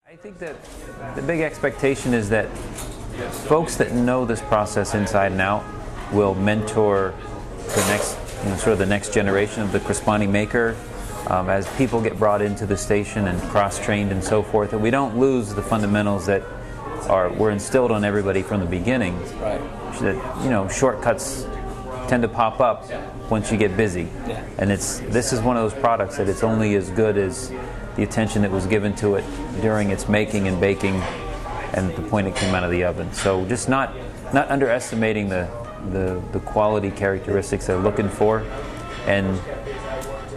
I think that the big expectation is that folks that know this process inside and out will mentor the next, sort of the next generation of the Crispani maker as people get brought into the station and cross-trained and so forth, that we don't lose the fundamentals that were instilled on everybody from the beginning. Right. That shortcuts tend to pop up once you get busy, and this is one of those products that it's only as good as the attention that was given to it during its making and baking and at the point it came out of the oven. So just not underestimating the quality characteristics they're looking for, and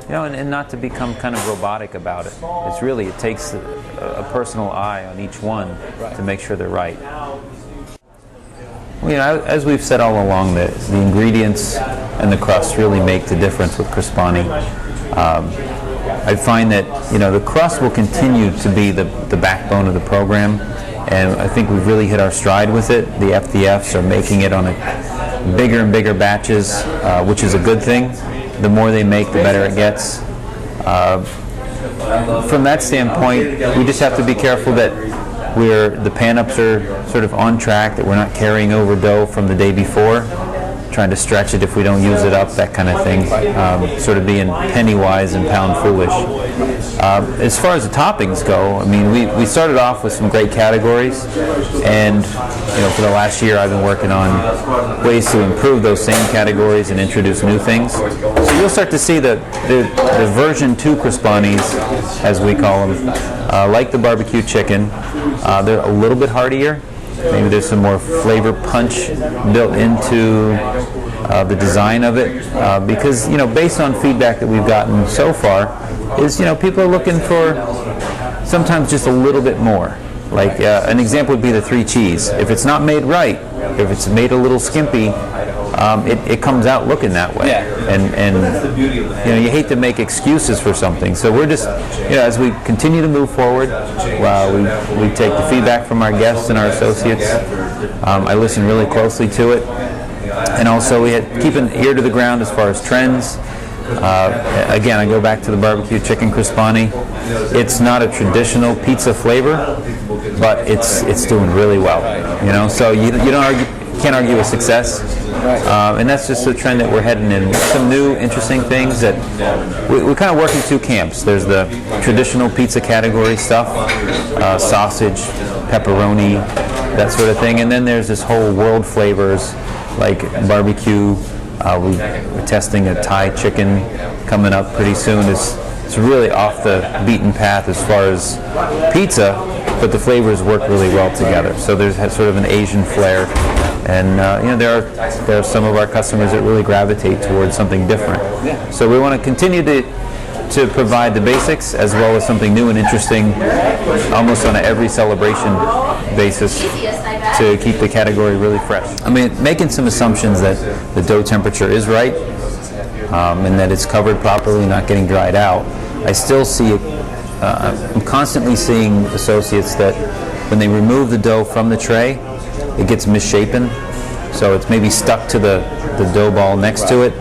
and not to become kind of robotic about it. It takes a personal eye on each one to make sure they're right. As we've said all along, the ingredients and the crust really make the difference with Crispani. I find that the crust will continue to be the backbone of the program, and I think we've really hit our stride with it. The FDFs are making it on bigger and bigger batches, which is a good thing. The more they make, the better it gets. From that standpoint, we just have to be careful that the pan-ups are sort of on track, that we're not carrying over dough from the day before, trying to stretch it if we don't use it up, that kind of thing, sort of being penny wise and pound foolish. As far as the toppings go, we started off with some great categories, and for the last year I've been working on ways to improve those same categories and introduce new things. So you'll start to see the version 2 Crispanis, as we call them, like the barbecue chicken. They're a little bit heartier. Maybe there's some more flavor punch built into the design of it, because based on feedback that we've gotten so far, is people are looking for sometimes just a little bit more. Like an example would be the 3 cheese. If it's not made right, if it's made a little skimpy, it comes out looking that way. And you hate to make excuses for something. So we're just, as we continue to move forward, we take the feedback from our guests and our associates. I listen really closely to it, and also we keep an ear to the ground as far as trends. Again, I go back to the barbecue chicken Crispani. It's not a traditional pizza flavor, but it's doing really well. So you can't argue with success, and that's just the trend that we're heading in. Some new, interesting things that we kind of work in 2 camps. There's the traditional pizza category stuff, sausage, pepperoni, that sort of thing, and then there's this whole world flavors like barbecue. We're testing a Thai chicken coming up pretty soon. It's really off the beaten path as far as pizza, but the flavors work really well together. So there's sort of an Asian flair, and there are some of our customers that really gravitate towards something different. So we want to continue to provide the basics as well as something new and interesting, almost on an every celebration basis, to keep the category really fresh. Making some assumptions that the dough temperature is right, and that it's covered properly, not getting dried out. I still see I'm constantly seeing associates that when they remove the dough from the tray, it gets misshapen, so it's maybe stuck to the dough ball next to it,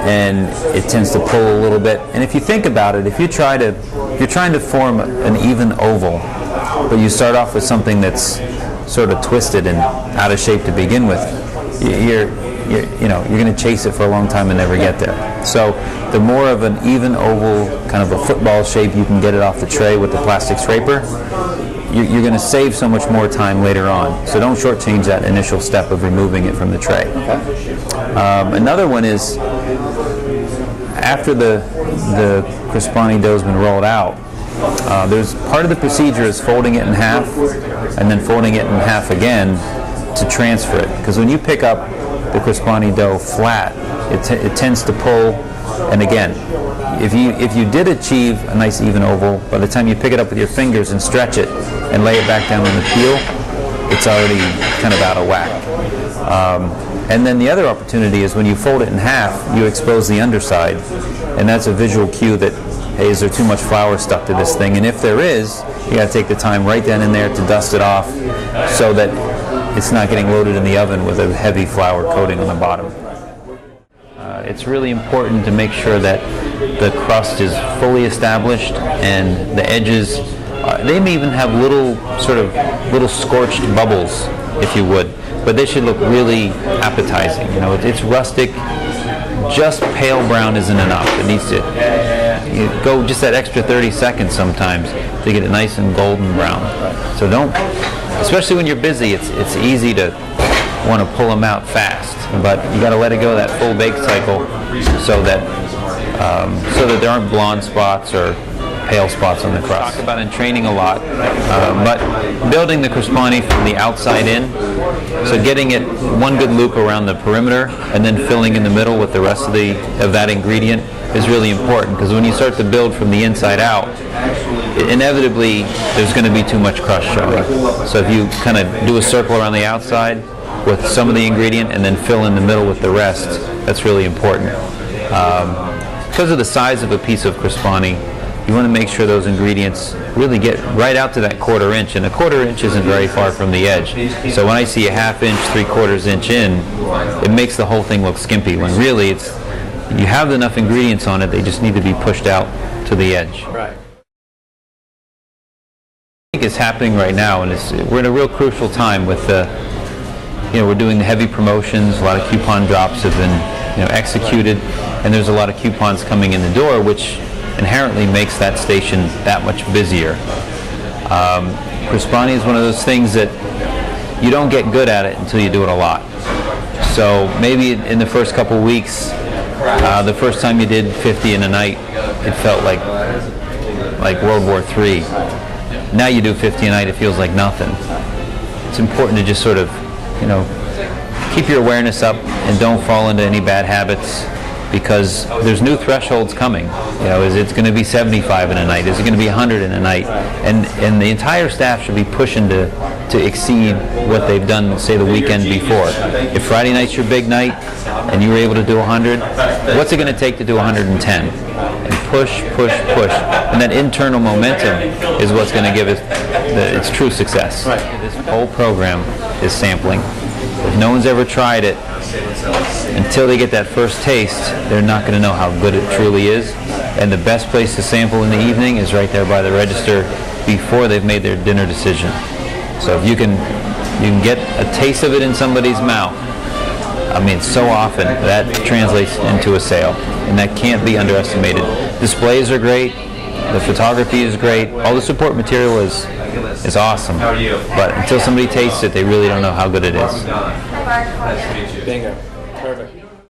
and it tends to pull a little bit. And if you think about it, if you're trying to form an even oval, but you start off with something that's sort of twisted and out of shape to begin with, you're going to chase it for a long time and never get there. So the more of an even oval, kind of a football shape you can get it off the tray with the plastic scraper, you're going to save so much more time later on. So don't shortchange that initial step of removing it from the tray. Another one is, after the Crispani dough's been rolled out, there's part of the procedure is folding it in half and then folding it in half again to transfer it. Because when you pick up the Crispani dough flat, it tends to pull. And again, if you did achieve a nice even oval, by the time you pick it up with your fingers and stretch it and lay it back down on the peel, it's already kind of out of whack. And then the other opportunity is when you fold it in half, you expose the underside, and that's a visual cue that, hey, is there too much flour stuck to this thing? And if there is, you got to take the time right then and there to dust it off so that it's not getting loaded in the oven with a heavy flour coating on the bottom. It's really important to make sure that the crust is fully established and the edges They may even have little scorched bubbles, if you would, but they should look really appetizing. You know, it's rustic. Just pale brown isn't enough. It needs to go just that extra 30 seconds sometimes to get it nice and golden brown. So don't, especially when you're busy, it's easy to want to pull them out fast, but you got to let it go that full bake cycle so that there aren't blonde spots or pale spots on the crust. Talk about in training a lot, but building the Crispani from the outside in, so getting it one good loop around the perimeter and then filling in the middle with the rest of that ingredient is really important, because when you start to build from the inside out, inevitably there's going to be too much crust showing. So if you kind of do a circle around the outside with some of the ingredient and then fill in the middle with the rest, that's really important. Because of the size of a piece of Crispani, you want to make sure those ingredients really get right out to that 1/4 inch, and a 1/4 inch isn't very far from the edge. So when I see a 1/2 inch, 3/4 inch in, it makes the whole thing look skimpy, when really you have enough ingredients on it, they just need to be pushed out to the edge. Right. I think it's happening right now, and we're in a real crucial time with we're doing the heavy promotions, a lot of coupon drops have been executed, and there's a lot of coupons coming in the door, which inherently makes that station that much busier. Crispani is one of those things that you don't get good at it until you do it a lot. So maybe in the first couple weeks, the first time you did 50 in a night, it felt like World War III. Now you do 50 a night, it feels like nothing. It's important to just sort of, keep your awareness up and don't fall into any bad habits, because there's new thresholds coming. Is it going to be 75 in a night? Is it going to be 100 in a night? And the entire staff should be pushing to exceed what they've done, say, the weekend before. If Friday night's your big night and you were able to do 100, what's it going to take to do 110? And push, push, push. And that internal momentum is what's going to give it its true success. Right. This whole program is sampling. If no one's ever tried it, until they get that first taste, they're not going to know how good it truly is. And the best place to sample in the evening is right there by the register before they've made their dinner decision. So if you can get a taste of it in somebody's mouth, I mean, so often that translates into a sale, and that can't be underestimated. Displays are great, the photography is great, all the support material is awesome, but until somebody tastes it, they really don't know how good it is. Bingo. Perfect.